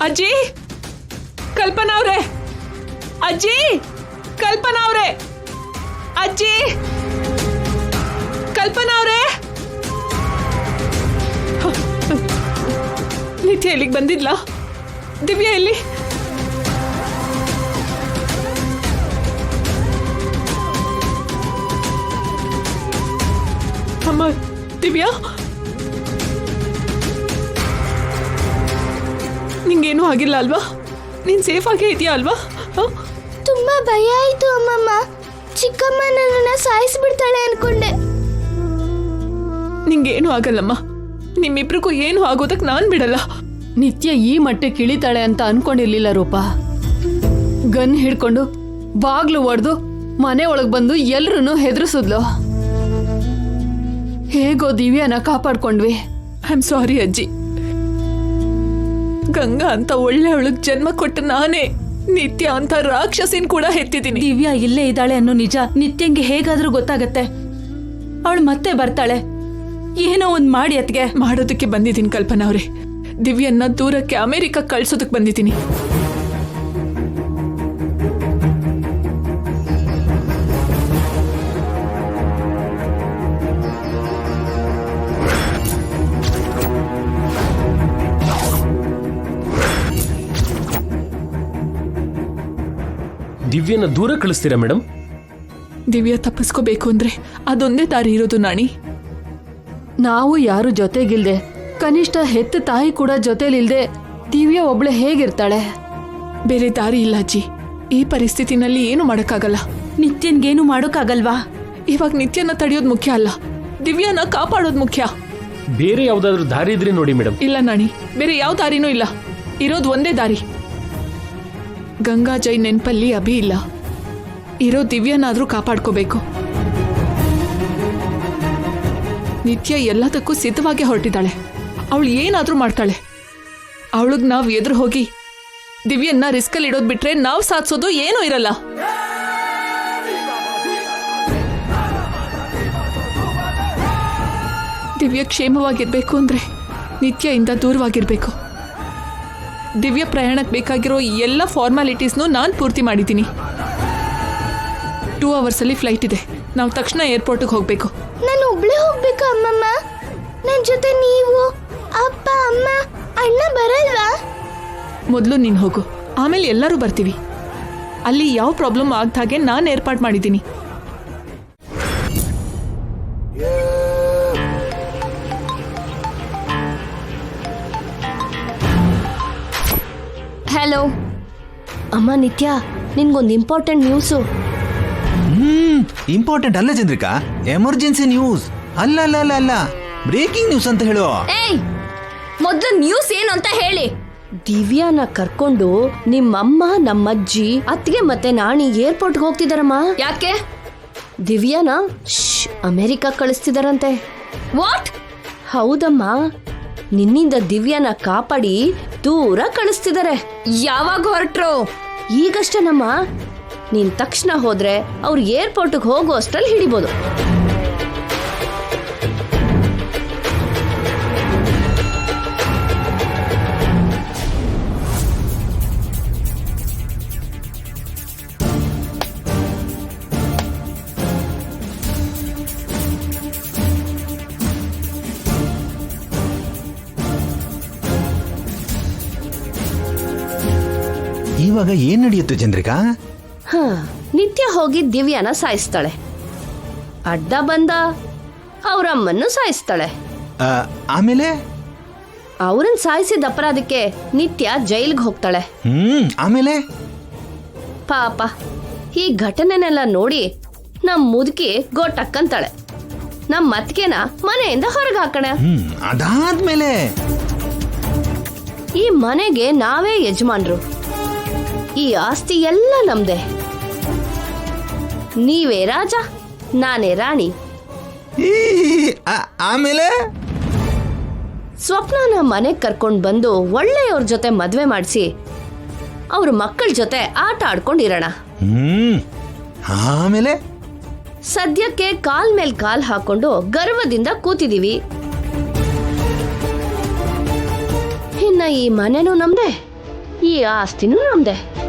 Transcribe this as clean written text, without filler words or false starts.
ಅಜ್ಜಿ, ಕಲ್ಪನಾ ಅವ್ರೆ, ಅಜ್ಜಿ, ಕಲ್ಪನಾ ಅವ್ರೆ, ಅಜ್ಜಿ, ಕಲ್ಪನಾ ಅವ್ರೆ. ನಿತ್ಯ ಇಲ್ಲಿಗೆ ಬಂದಿದ್ಲ? ದಿವ್ಯಾ ಎಲ್ಲಿ? ಅಮ್ಮ, ದಿವ್ಯಾ, ನಿಂಗೇನೂ ಆಗಿಲ್ಲ ಅಲ್ವಾ? ನೀನ್ ಸೇಫ್ ಆಗೇ ಇದೆಯಾ ಅಲ್ವಾ? ತುಂಬಾ ಭಯ ಆಯ್ತು ಅಮ್ಮಮ್ಮ. ಚಿಕ್ಕಮ್ಮ ನನ್ನನ್ನ ಸಾಯಿಸ್ಬಿಡ್ತಾಳೆ ಅನ್ಕೊಂಡೆ. ನಿಂಗೇನು ಆಗಲ್ಲಮ್ಮ. ನಿಮ್ಮಿಬ್ರಿಗೂ ಏನು ಆಗೋದಕ್ ನಾನ್ ಬಿಡಲ್ಲ. ನಿತ್ಯ ಈ ಮಟ್ಟಕ್ಕೆ ಇಳಿತಾಳೆ ಅಂತ ಅನ್ಕೊಂಡಿರ್ಲಿಲ್ಲ ರೂಪ. ಗನ್ ಹಿಡ್ಕೊಂಡು ಬಾಗ್ಲು ಒಡೆದು ಮನೆ ಒಳಗ್ ಬಂದು ಎಲ್ರೂ ಹೆದರ್ಸಿದ್ಲು. ಹೇಗೋ ದಿವ್ಯಾನ ಕಾಪಾಡ್ಕೊಂಡ್ವಿ. ಐ ಆಮ್ ಸಾರಿ ಅಜ್ಜಿ. ಗಂಗಾ ಅಂತ ಒಳ್ಳೆಯವಳಿಗೆ ಜನ್ಮ ಕೊಟ್ಟ ನಾನೇ ನಿತ್ಯ ಅಂತ ರಾಕ್ಷಸಿನ್ ಕೂಡ ಹೆತ್ತಿದ್ದೀನಿ. ದಿವ್ಯಾ ಇಲ್ಲೇ ಇದ್ದಾಳೆ ಅನ್ನೋ ನಿಜ ನಿತ್ಯಂಗೆ ಹೇಗಾದ್ರೂ ಗೊತ್ತಾಗತ್ತೆ. ಅವಳು ಮತ್ತೆ ಬರ್ತಾಳೆ. ಏನೋ ಒಂದ್ ಮಾಡಿ ಅತ್ಗೆ. ಮಾಡೋದಕ್ಕೆ ಬಂದಿದ್ದೀನಿ ಕಲ್ಪನಾ ಅವ್ರೆ. ದಿವ್ಯನ್ನ ದೂರಕ್ಕೆ ಅಮೆರಿಕ ಕಳ್ಸೋದಕ್ಕೆ ಬಂದಿದ್ದೀನಿ. ದಿವ್ಯನ ದೂರ ಕಳಿಸ್ತೀರಾ ಮೇಡಮ್? ದಿವ್ಯಾ ತಪ್ಪಿಸ್ಕೋಬೇಕು ಅಂದ್ರೆ ಅದೊಂದೇ ದಾರಿ ಇರೋದು ನಾಣಿ. ನಾವು ಯಾರು ಜೊತೆಗಿಲ್ದೆ, ಕನಿಷ್ಠ ಹೆತ್ತ ತಾಯಿ ಕೂಡ ಜೊತೆಲಿಲ್ದೆ ದಿವ್ಯಾ ಒಬ್ಳೆ ಹೇಗಿರ್ತಾಳೆ? ಬೇರೆ ದಾರಿ ಇಲ್ಲ ಅಜ್ಜಿ. ಈ ಪರಿಸ್ಥಿತಿನಲ್ಲಿ ಏನು ಮಾಡಕ್ಕಾಗಲ್ಲ. ನಿತ್ಯನ್ಗೇನು ಮಾಡೋಕ್ಕಾಗಲ್ವಾ? ಇವಾಗ ನಿತ್ಯನ ತಡೆಯೋದು ಮುಖ್ಯ ಅಲ್ಲ, ದಿವ್ಯಾನ ಕಾಪಾಡೋದು ಮುಖ್ಯ. ಬೇರೆ ಯಾವ್ದಾದ್ರು ದಾರಿ ಇದ್ರೆ ನೋಡಿ ಮೇಡಮ್. ಇಲ್ಲ ನಾಣಿ, ಬೇರೆ ಯಾವ ದಾರಿನೂ ಇಲ್ಲ. ಇರೋದು ಒಂದೇ ದಾರಿ. ಗಂಗಾ ಜೈ ನೆನ್ಪಲ್ಲಿ ಅಭಿ ಇಲ್ಲ. ಇರೋ ದಿವ್ಯನಾದ್ರೂ ಕಾಪಾಡ್ಕೋಬೇಕು. ನಿತ್ಯ ಎಲ್ಲದಕ್ಕೂ ಸಿದ್ಧವಾಗಿ ಹೊರಟಿದ್ದಾಳೆ. ಅವಳು ಏನಾದ್ರೂ ಮಾಡ್ತಾಳೆ. ಅವಳಿಗೆ ನಾವು ಎದುರು ಹೋಗಿ ದಿವ್ಯನ್ನ ರಿಸ್ಕಲ್ಲಿ ಇಡೋದು ಬಿಟ್ರೆ ನಾವು ಸಾಧಿಸೋದು ಏನೂ ಇರಲ್ಲ. ದಿವ್ಯ ಕ್ಷೇಮವಾಗಿರ್ಬೇಕು ಅಂದ್ರೆ ನಿತ್ಯ ಇಂದ ದೂರವಾಗಿರ್ಬೇಕು. ದಿವ್ಯ ಪ್ರಯಾಣಕ್ಕೆ ಬೇಕಾಗಿರೋ ಎಲ್ಲ ಫಾರ್ಮಾಲಿಟೀಸ್ನು ನಾನು ಪೂರ್ತಿ ಮಾಡಿದ್ದೀನಿ. 2 hours ಫ್ಲೈಟ್ ಇದೆ. ನಾವು ತಕ್ಷಣ ಏರ್ಪೋರ್ಟ್ಗೆ ಹೋಗ್ಬೇಕು. ನಾನು ಒಬ್ಳೆ ಹೋಗ್ಬೇಕಾ ಅಮ್ಮಮ್ಮ? ನನ್ನ ಜೊತೆ ನೀವು, ಅಪ್ಪ, ಅಮ್ಮ, ಅಣ್ಣ ಬರಲ್ವಾ? ಮೊದಲು ನೀನು ಹೋಗು, ಆಮೇಲೆ ಎಲ್ಲರೂ ಬರ್ತೀವಿ. ಅಲ್ಲಿ ಯಾವ ಪ್ರಾಬ್ಲಮ್ ಆಗದ ಹಾಗೆ ನಾನು ಏರ್ಪಾಡು ಮಾಡಿದ್ದೀನಿ. ಹಲೋ ಅಮ್ಮ. ನಿತ್ಯ, ನಿನ್ಗೊಂದು ಇಂಪಾರ್ಟೆಂಟ್ ನ್ಯೂಸು. ಇಂಪಾರ್ಟೆಂಟ್ ಅಲ್ಲ ಚಂದ್ರಿಕಾ, ಎಮರ್ಜೆನ್ಸಿ ನ್ಯೂಸ್. ಅಲ್ಲ ಅಲ್ಲ ಅಲ್ಲ ಅಲ್ಲ, ಬ್ರೇಕಿಂಗ್ ನ್ಯೂಸ್ ಅಂತ ಹೇಳು. ಏಯ್, ಮೊದಲು ನ್ಯೂಸ್ ಏನು ಅಂತ ಹೇಳಿ. ದಿವ್ಯಾನ ಕರ್ಕೊಂಡು ನಿಮ್ಮಮ್ಮ, ನಮ್ಮಜ್ಜಿ, ಅತ್ತಿಗೆ ಮತ್ತೆ ನಾಣಿ ಏರ್ಪೋರ್ಟ್ಗೆ ಹೋಗ್ತಿದಾರಮ್ಮ. ಯಾಕೆ? ದಿವ್ಯಾನ ಅಮೆರಿಕ ಕಳಿಸ್ತಿದಾರಂತೆ. ವಾಟ್? ಹೌದಮ್ಮ, ನಿನ್ನಿಂದ ದಿವ್ಯಾನ ಕಾಪಾಡಿ ದೂರ ಕಳಿಸ್ತಿದ್ದಾರೆ. ಯಾವಾಗ ಹೊರಟ್ರು? ಈಗಷ್ಟೇನಮ್ಮ. ನೀನ್ ತಕ್ಷಣ ಹೋದ್ರೆ ಅವ್ರು ಏರ್ಪೋರ್ಟ್ಗೆ ಹೋಗೋ ಅಷ್ಟ್ರಲ್ಲಿ ಹಿಡಿಬೋದು. ಇವಾಗ ಏನ್ ನಡೆಯುತ್ತೆ ಚಂದ್ರಿಕಾ? ನಿತ್ಯ ಹೋಗಿ ದಿವ್ಯಾನ ಸಾಯಿಸ್ತಾಳೆ. ಅಡ್ಡ ಬಂದ ಅವರಮ್ಮನ್ನು ಸಾಯಿಸ್ತಾಳೆ. ಆಮೇಲೆ ಅವರನ್ನ ಸಾಯಿಸಿದ ಅಪರಾಧಕ್ಕೆ ನಿತ್ಯ ಜೈಲ್ಗೆ ಹೋಗ್ತಾಳೆ. ಆಮೇಲೆ ಪಾಪ, ಈ ಘಟನೆನೆಲ್ಲ ನೋಡಿ ನಮ್ ಮುದುಕಿ ಗೋಟಕ್ಕಂತಾಳೆ. ನಮ್ ಮತ್ಕೆನ ಮನೆಯಿಂದ ಹೊರಗೆ ಹಾಕೋಣ. ಅದಾದ್ಮೇಲೆ ಈ ಮನೆಗೆ ನಾವೇ ಯಜಮಾನ್ರು. ಈ ಆಸ್ತಿ ಎಲ್ಲ ನಮ್ದೆ. ನೀವೇ ರಾಜ, ನಾನೇ ರಾಣಿ. ಆಮೇಲೆ ಸ್ವಪ್ನನ ಮನೆಗೆ ಕರ್ಕೊಂಡು ಬಂದು ಒಳ್ಳೆಯವ್ರ ಜೊತೆ ಮದ್ವೆ ಮಾಡಿಸಿ ಅವ್ರ ಮಕ್ಕಳ ಜೊತೆ ಆಟ ಆಡ್ಕೊಂಡಿರೋಣ. ಆಮೇಲೆ ಸದ್ಯಕ್ಕೆ ಕಾಲ್ ಮೇಲ್ ಕಾಲ್ ಹಾಕೊಂಡು ಗರ್ವದಿಂದ ಕೂತಿದೀವಿ. ಇನ್ನ ಈ ಮನೆನೂ ನಮ್ದೆ, ಈ ಆಸ್ತಿನೂ ನಮ್ದೆ.